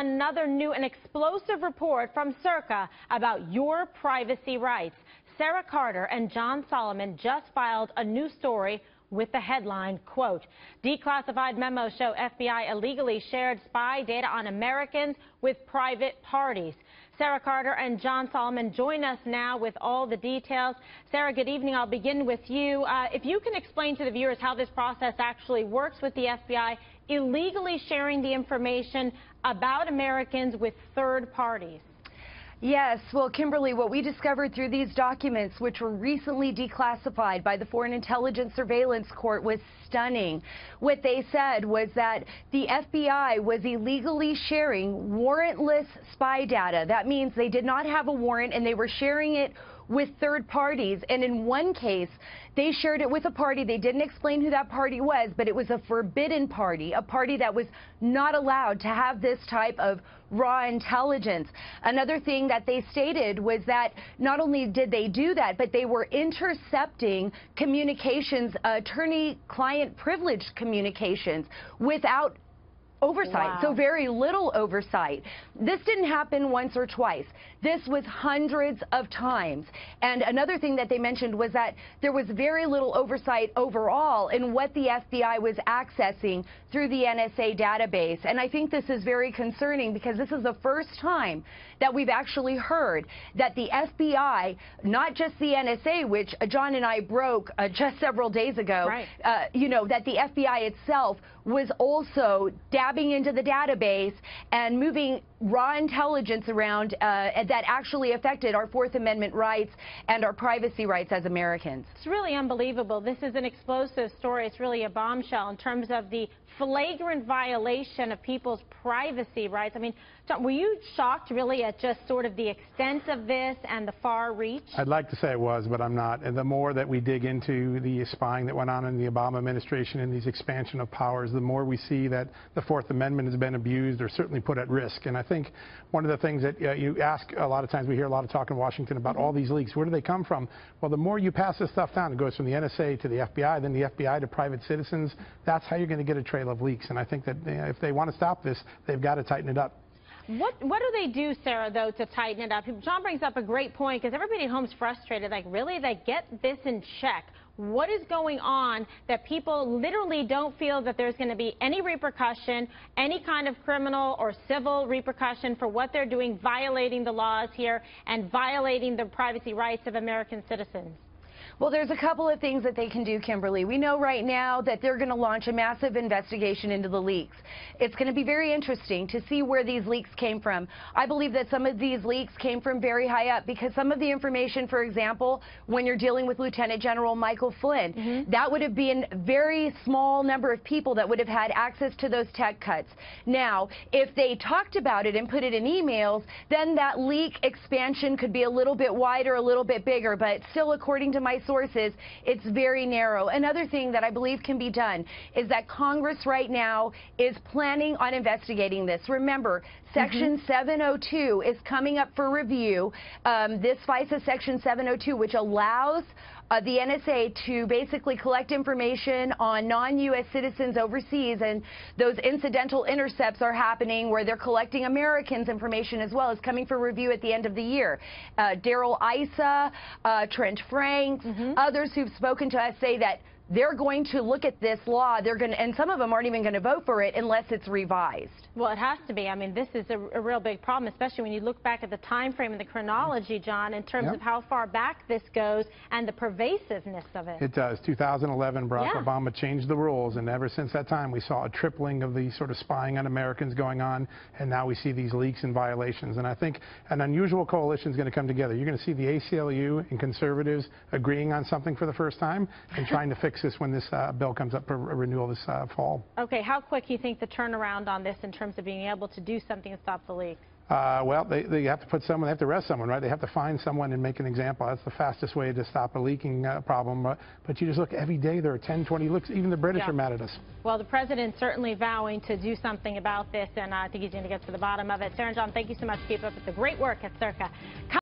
Another new and explosive report from Circa about your privacy rights. Sarah Carter and John Solomon just filed a new story with the headline, quote, declassified memos show FBI illegally shared spy data on Americans with private parties. Sarah Carter and John Solomon join us now with all the details. Sarah, good evening. I'll begin with you. If you can explain to the viewers how this process actually works with the FBI illegally sharing the information about Americans with third parties. Yes, well, Kimberly, what we discovered through these documents, which were recently declassified by the Foreign Intelligence Surveillance Court, was stunning. What they said was that the FBI was illegally sharing warrantless spy data. That means they did not have a warrant and they were sharing it with third parties. And in one case, they shared it with a party. They didn't explain who that party was, but it was a forbidden party, a party that was not allowed to have this type of raw intelligence. Another thing that they stated was that not only did they do that, but they were intercepting communications, attorney-client privileged communications, without oversight. Wow. So very little oversight. This didn't happen once or twice. This was hundreds of times. And another thing that they mentioned was that there was very little oversight overall in what the FBI was accessing through the NSA database. And I think this is very concerning because this is the first time that we've actually heard that the FBI, not just the NSA, which John and I broke just several days ago, right. That the FBI itself was also dabbing into the database and moving raw intelligence around that actually affected our Fourth Amendment rights and our privacy rights as Americans. It's really unbelievable. This is an explosive story. It's really a bombshell in terms of the flagrant violation of people's privacy rights. I mean, John, were you shocked really at just sort of the extent of this and the far reach? I'd like to say it was, but I'm not. And the more that we dig into the spying that went on in the Obama administration and these expansion of powers, the more we see that the Fourth Amendment has been abused or certainly put at risk. And I think one of the things that you ask a lot of times, we hear a lot of talk in Washington about all these leaks. Where do they come from? Well, the more you pass this stuff down, it goes from the NSA to the FBI, then the FBI to private citizens. That's how you're going to get a trail of leaks. And I think that if they want to stop this, they've got to tighten it up. What do they do, Sarah, though, to tighten it up? John brings up a great point because everybody at home is frustrated. Like, really? They get this in check. What is going on that people literally don't feel that there's going to be any repercussion, any kind of criminal or civil repercussion for what they're doing, violating the laws here and violating the privacy rights of American citizens? Well, there's a couple of things that they can do, Kimberly. We know right now that they're going to launch a massive investigation into the leaks. It's going to be very interesting to see where these leaks came from. I believe that some of these leaks came from very high up because some of the information, for example, when you're dealing with Lieutenant General Michael Flynn, that would have been a very small number of people that would have had access to those tech cuts. Now, if they talked about it and put it in emails, then that leak expansion could be a little bit wider, a little bit bigger, but still, according to my sources, it's very narrow. Another thing that I believe can be done is that Congress right now is planning on investigating this. Remember, Section 702 is coming up for review. This FISA Section 702, which allows the NSA to basically collect information on non-U.S. citizens overseas, and those incidental intercepts are happening where they're collecting Americans' information as well, is coming for review at the end of the year. Darrell Issa, Trent Franks, others who've spoken to us say that they're going to look at this law, and some of them aren't even going to vote for it unless it's revised. Well, it has to be. I mean, this is a real big problem, especially when you look back at the time frame and the chronology, John, in terms of how far back this goes and the pervasiveness of it. It does. 2011, Barack Obama changed the rules, and ever since that time, we saw a tripling of the sort of spying on Americans going on, and now we see these leaks and violations. And I think an unusual coalition is going to come together. You're going to see the ACLU and conservatives agreeing on something for the first time and trying to fix this when this bill comes up for renewal this fall. Okay, how quick do you think the turnaround on this in terms of being able to do something to stop the leaks? Well, they have to put someone, they have to arrest someone, right? They have to find someone and make an example. That's the fastest way to stop a leaking problem. But you just look, every day there are 10, 20 leaks. Even the British are mad at us. Well, the president's certainly vowing to do something about this, and I think he's going to get to the bottom of it. Sarah and John, thank you so much. Keep up with the great work at Circa.